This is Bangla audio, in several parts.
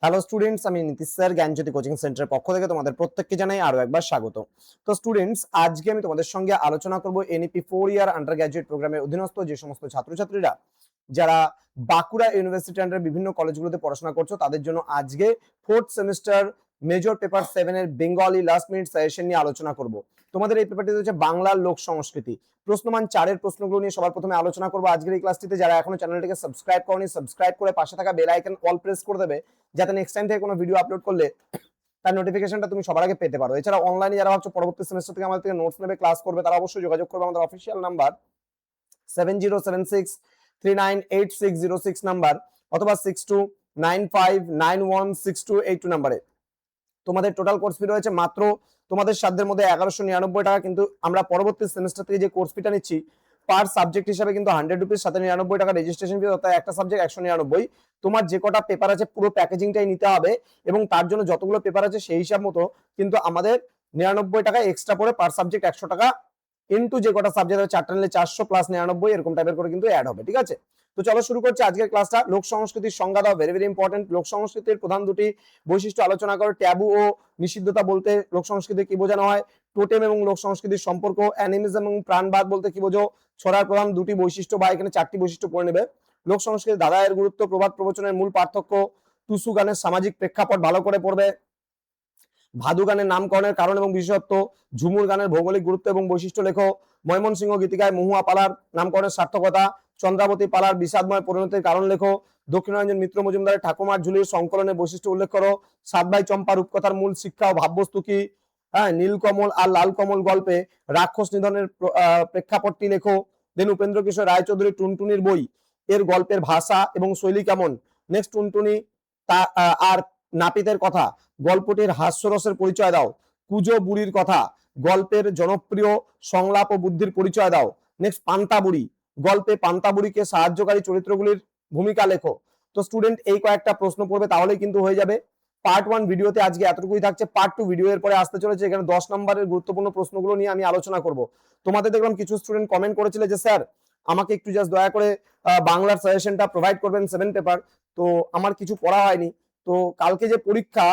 হ্যালো স্টুডেন্টস, আমি নীতিশ স্যার জ্ঞানজ্যোতি কোচিং সেন্টারের পক্ষ থেকে তোমাদের প্রত্যেককে জানাই আরো একবার স্বাগত। তো স্টুডেন্টস, আজকে আমি তোমাদের সঙ্গে আলোচনা করব এনইপি 4 ইয়ার আন্ডার গ্র্যাজুয়েট প্রোগ্রামের অধীনস্থ যে সমস্ত ছাত্রছাত্রীরা যারা বাঁকুড়া ইউনিভার্সিটি আন্ডার বিভিন্ন কলেজগুলোতে পড়াশোনা করছো তাদের জন্য আজকে 4th সেমিস্টার মেজর পেপার 7 এর বেঙ্গলি লাস্ট মিনিট সাজেশন নিয়ে আলোচনা করব। তোমাদের এই পেপারটি হচ্ছে বাংলার লোক সংস্কৃতি। প্রশ্নমান 4 এর প্রশ্নগুলো নিয়ে সবার প্রথমে আলোচনা করব আজকের এই ক্লাসটিতে। যারা এখনো চ্যানেলটিকে সাবস্ক্রাইব করোনি, সাবস্ক্রাইব করে পাশে থাকা বেল আইকন অল প্রেস করে দেবে, যাতে নেক্সট টাইম থেকে কোনো ভিডিও আপলোড করলে তার নোটিফিকেশনটা তুমি সবার আগে পেতে পারো। এছাড়া অনলাইনে যারা ভাবছো পরবর্তী সেমিস্টার থেকে আমাদের থেকে নোটস নেবে, ক্লাস করবে, তারা অবশ্যই যোগাযোগ করবে আমাদের অফিসিয়াল নাম্বার 7076398606 নাম্বার অথবা 6295916282 নাম্বারে। তোমাদের টোটাল কোর্স ফি রয়েছে মাত্র তোমাদের সাধ্যের মধ্যে 1199 টাকা, কিন্তু আমরা পরবর্তী সেমিস্টার থেকে যে কোর্স ফিটা নিচ্ছি পার সাবজেক্ট হিসাবে কিন্তু 100 রুপিস, সাথে 99 টাকা রেজিস্ট্রেশন ফি, অর্থাৎ একটা সাবজেক্ট 199। তোমার যে কটা পেপার আছে পুরো প্যাকেজিংটাই নিতে হবে এবং তার জন্য যতগুলো পেপার আছে সেই হিসাব মতো কিন্তু আমাদের 99 টাকা এক্সট্রা পড়ে পার সাবজেক্ট 100 টাকা ইনটু যে কটা সাবজেক্ট আছে 4টা নিলে 400 প্লাস 99 এরকম টাইপের করে কিন্তু অ্যাড হবে। ঠিক আছে, তো চলো শুরু করছি আজকের ক্লাসটা। লোক সংস্কৃতির সংজ্ঞা দাও, ভেরি ভেরি ইম্পর্টেন্ট। লোক সংস্কৃতির প্রধান দুটি বৈশিষ্ট্য আলোচনা করো। ট্যাবু ও নিষিদ্ধতা বলতে লোক সংস্কৃতি কি বোঝানো হয়, টোটেম এবং লোক সংস্কৃতির সম্পর্ক, অ্যানিমিজম এবং প্রাণবাদ বলতে কি বোঝো, ছড়ার প্রধান দুটি বৈশিষ্ট্য বা এখানে 4টি বৈশিষ্ট্য পড়ে নেবে। লোক সংস্কৃতি ধারায়ের গুরুত্ব, প্রবাদ প্রবচনের মূল পার্থক্য, টুসু গানের সামাজিক প্রেক্ষাপট ভালো করে পড়বে, ভাদু গানের নামকরণের কারণ এবং বিশেষত্ব, ঝুমুর গানের ভৌগোলিক গুরুত্ব এবং বৈশিষ্ট্য লেখো, ময়মনসিংহ গীতিকায় মহুয়া পালার নামকরণের সার্থকতা, চন্দ্রাবতী পালার বিষাদময় পরিণতির কারণ লেখো, দক্ষিণারঞ্জন মিত্র মজুমদারের ঠাকুমার ঝুলির সংকলনের বৈশিষ্ট্য উল্লেখ করো, সাতভাই চম্পা রূপকথার মূল শিক্ষা ও ভাববস্তু কি, নীলকমল আর লালকমল গল্পে রাক্ষস নিধনের প্রেক্ষাপটটি লেখো, দেন উপেন্দ্র কিশোর রায়চৌধুরী টুনটুনির বই এর গল্পের ভাষা এবং শৈলী কেমন, নেক্সট টুনটুনি আর নাপিতের কথা গল্পটির হাস্যরসের পরিচয় দাও, কুজো বুড়ির কথা গল্পের জনপ্রিয় সংলাপ ও বুদ্ধির পরিচয় দাও, নেক্সট পান্তাবুড়ি গল্পে পান্তাবুড়িকে সাহায্যকারী চরিত্রগুলির ভূমিকা লেখো। তো স্টুডেন্ট এই কয়েকটা প্রশ্ন পড়বে তাহলেই কিন্তু হয়ে যাবে। পার্ট 1 ভিডিওতে আজকে এতটুকুই থাকছে। পার্ট 2 ভিডিও এর পরে আসতে চলেছে, এখানে 10 নম্বরের গুরুত্বপূর্ণ প্রশ্নগুলো নিয়ে আমি আলোচনা করব। তোমাদের দেখলাম কিছু স্টুডেন্ট কমেন্ট করেছিল যে স্যার আমাকে একটু জাস্ট দয়া করে বাংলার সাজেশনটা প্রোভাইড করবেন 7 পেপার। তো আমার কিছু পড়া হয়নি, তো কালকে যে পরীক্ষা,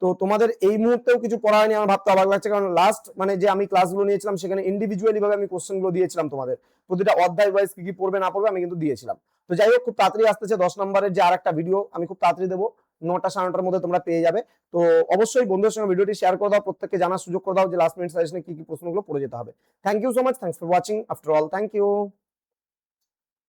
তো তোমাদের এই মুহূর্তেও কিছু পড়া হয়নি, আমার ভাবতে অবাক লাগছে, কারণ লাস্ট মানে যে আমি ক্লাসগুলো নিয়েছিলাম সেখানে ইন্ডিভিজুয়ালি ভাবে আমি কোশ্চেনগুলো দিয়েছিলাম তোমাদের, প্রতিটা অধ্যায় ওয়াইজ কি কি পড়বে না পড়বে আমি কিন্তু দিয়েছিলাম। তো যাই হোক, খুব তাড়াতাড়ি আসতেছে 10 নম্বরের যে আর একটা ভিডিও, আমি খুব তাড়াতাড়ি দেবো, 9টা 9:30টার মধ্যে তোমরা পেয়ে যাবে। তো অবশ্যই বন্ধুদের সঙ্গে ভিডিওটি শেয়ার করে দাও, প্রত্যেককে জানার সুযোগ করে দাও যে লাস্ট মিনিট সাজেশনে কি কি প্রশ্নগুলো পড়ে যেতে হবে। Thank you so much, thanks for watching after all, thank you.